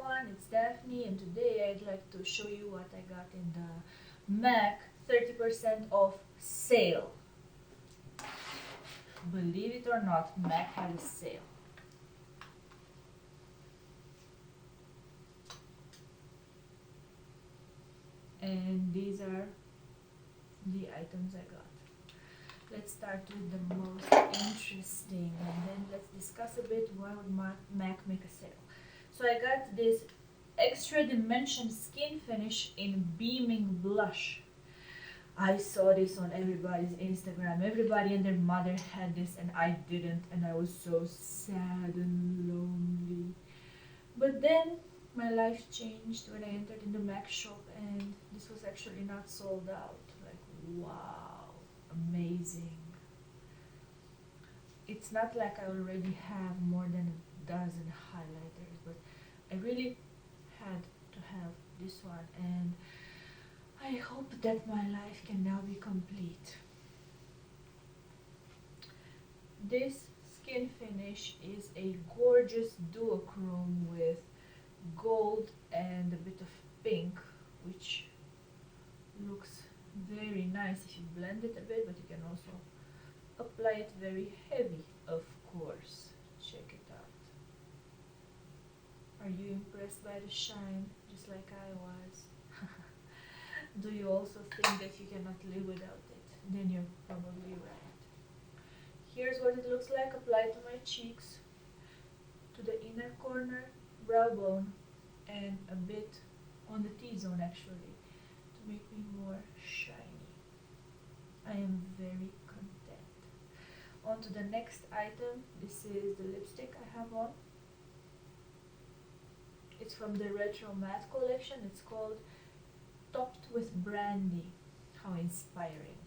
everyone, it's Daphne, and today I'd like to show you what I got in the MAC 30% off sale. Believe it or not, MAC had a sale. And these are the items I got. Let's start with the most interesting and then let's discuss a bit why would MAC make a sale. So I got this extra dimension skin finish in beaming blush. I saw this on everybody's Instagram. Everybody and their mother had this and I didn't, and I was so sad and lonely. But then my life changed when I entered in the MAC shop and this was actually not sold out. Like, wow, amazing. It's not like I already have more than a dozen highlighters, but I really had to have this one, and I hope that my life can now be complete. This skin finish is a gorgeous duochrome with gold and a bit of pink, which looks very nice if you blend it a bit, but you can also apply it very heavy, of course. Check it out. Are you impressed by the shine, just like I was? Do you also think that you cannot live without it? Then you're probably right. Here's what it looks like applied to my cheeks, to the inner corner, brow bone, and a bit on the T-zone actually, to make me more shiny. I am very content. On to the next item. This is the lipstick I have on. It's from the Retro Matte collection. It's called Topped with Brandy. How inspiring.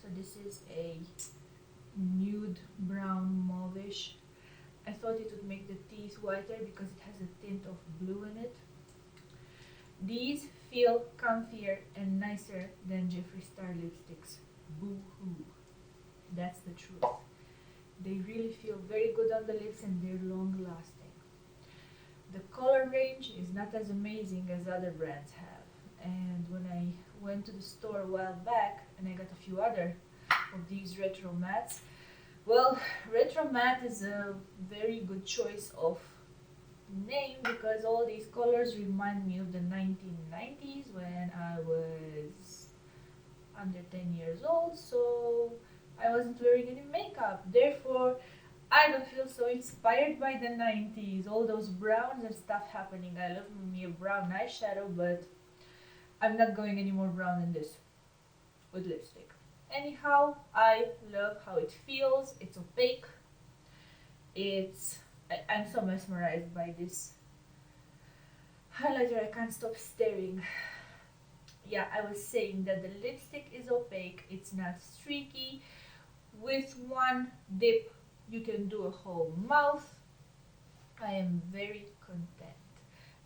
So this is a nude brown mauvish. I thought it would make the teeth whiter because it has a tint of blue in it. These feel comfier and nicer than Jeffree Star lipsticks. Boo-hoo. That's the truth. They really feel very good on the lips and they're long lasting. The color range is not as amazing as other brands have. And when I went to the store a while back and I got a few other of these retro mattes, well, retro matte is a very good choice of name because all these colors remind me of the 1990s when I was under 10 years old, so I wasn't wearing any makeup. Therefore, I don't feel so inspired by the 90s, all those browns and stuff happening. I love me a brown eyeshadow, but I'm not going any more brown than this with lipstick. Anyhow, I love how it feels. It's opaque. I'm so mesmerized by this highlighter. I can't stop staring. Yeah, I was saying that the lipstick is opaque. It's not streaky. With one dip, you can do a whole mouth. I am very content.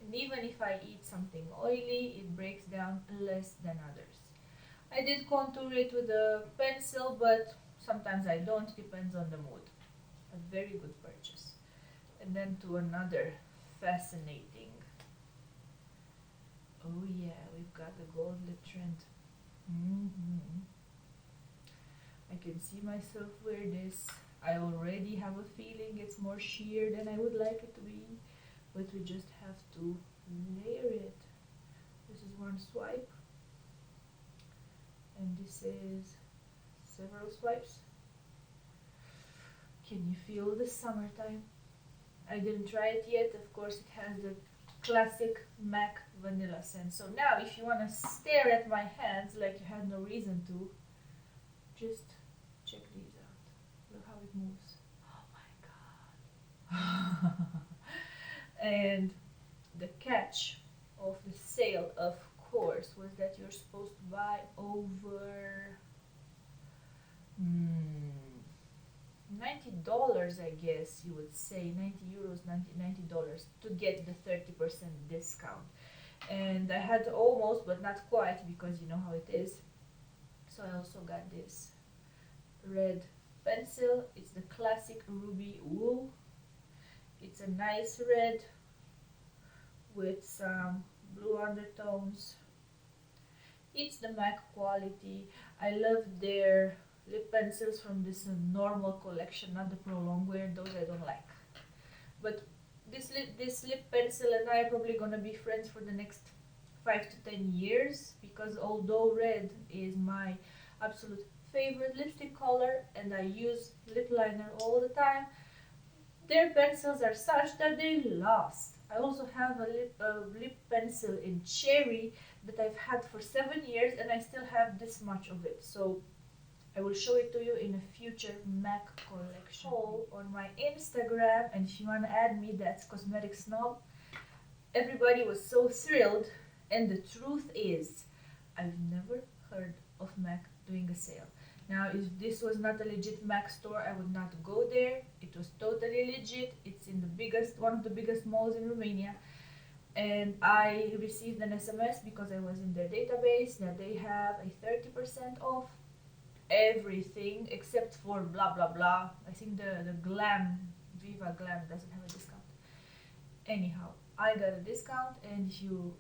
And even if I eat something oily, it breaks down less than others. I did contour it with a pencil, but sometimes I don't, depends on the mood. A very good purchase. And then to another fascinating. Oh yeah, we've got the gold lip trend. I can see myself wear this. I already have a feeling it's more sheer than I would like it to be, but we just have to layer it. This is one swipe, and this is several swipes. Can you feel the summertime? I didn't try it yet. Of course, it has the classic MAC vanilla scent. So now, if you want to stare at my hands like you had no reason to, just check these out. Look how it moves. Oh my god. And the catch of the sale, of course, was that you're supposed to buy over $90, I guess you would say, 90 euros, $90 to get the 30% discount. And I had almost, but not quite, because you know how it is. So I also got this red pencil. It's the classic ruby wool. It's a nice red. with some blue undertones. It's the MAC quality. I love their lip pencils from this normal collection, not the prolonged wear. Those I don't like. But this lip pencil and I are probably gonna be friends for the next 5 to 10 years, because although red is my absolute favorite lipstick color and I use lip liner all the time, their pencils are such that they last. I also have a lip pencil in cherry that I've had for 7 years and I still have this much of it. So I will show it to you in a future MAC collection. On my Instagram, and if you want to add me, that's Cosmetic Snob. Everybody was so thrilled, and the truth is, I've never heard of MAC doing a sale. Now, if this was not a legit MAC store, I would not go there. It was totally legit. It's in one of the biggest malls in Romania. And I received an SMS because I was in their database that they have a 30% off everything except for blah blah blah. I think the Viva Glam doesn't have a discount. Anyhow, I got a discount, and if you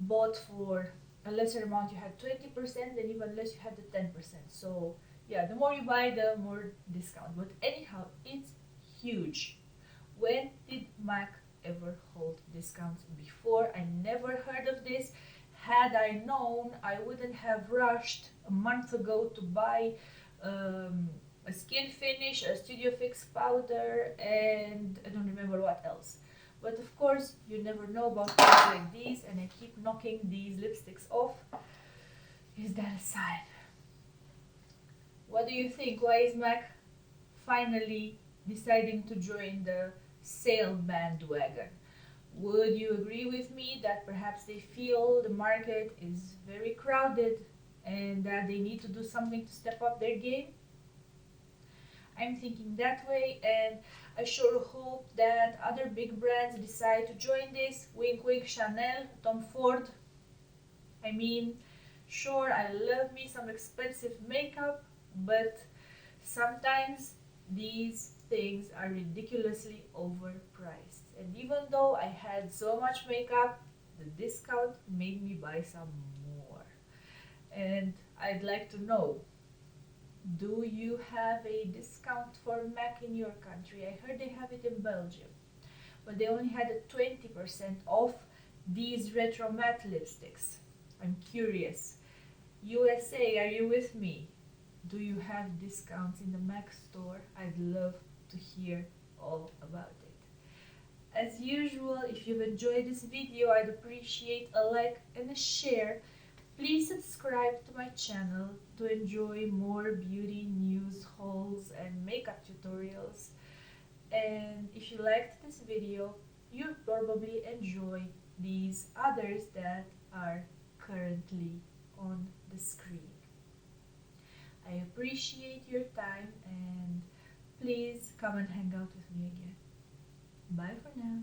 bought for a lesser amount you had 20%, and even less you had the 10%. So yeah, the more you buy, the more discount. But anyhow, it's huge. When did MAC ever hold discounts before? I never heard of this. Had I known, I wouldn't have rushed a month ago to buy a SkinFinish, a Studio Fix powder, and I don't remember what else. But of course, you never know about things like these, and I keep knocking these lipsticks off. Is that a sign? What do you think? Why is MAC finally deciding to join the sale bandwagon? Would you agree with me that perhaps they feel the market is very crowded and that they need to do something to step up their game? I'm thinking that way, and I sure hope that other big brands decide to join this. Wink wink, Chanel, Tom Ford. I mean, sure, I love me some expensive makeup, but sometimes these things are ridiculously overpriced. And even though I had so much makeup, the discount made me buy some more. And I'd like to know, do you have a discount for MAC in your country? I heard they have it in Belgium, but they only had a 20% off these retro matte lipsticks. I'm curious. USA, are you with me? Do you have discounts in the MAC store? I'd love to hear all about it. As usual, if you've enjoyed this video, I'd appreciate a like and a share. Please subscribe to my channel to enjoy more beauty news, hauls, and makeup tutorials. And if you liked this video, you'll probably enjoy these others that are currently on the screen. I appreciate your time, and please come and hang out with me again. Bye for now.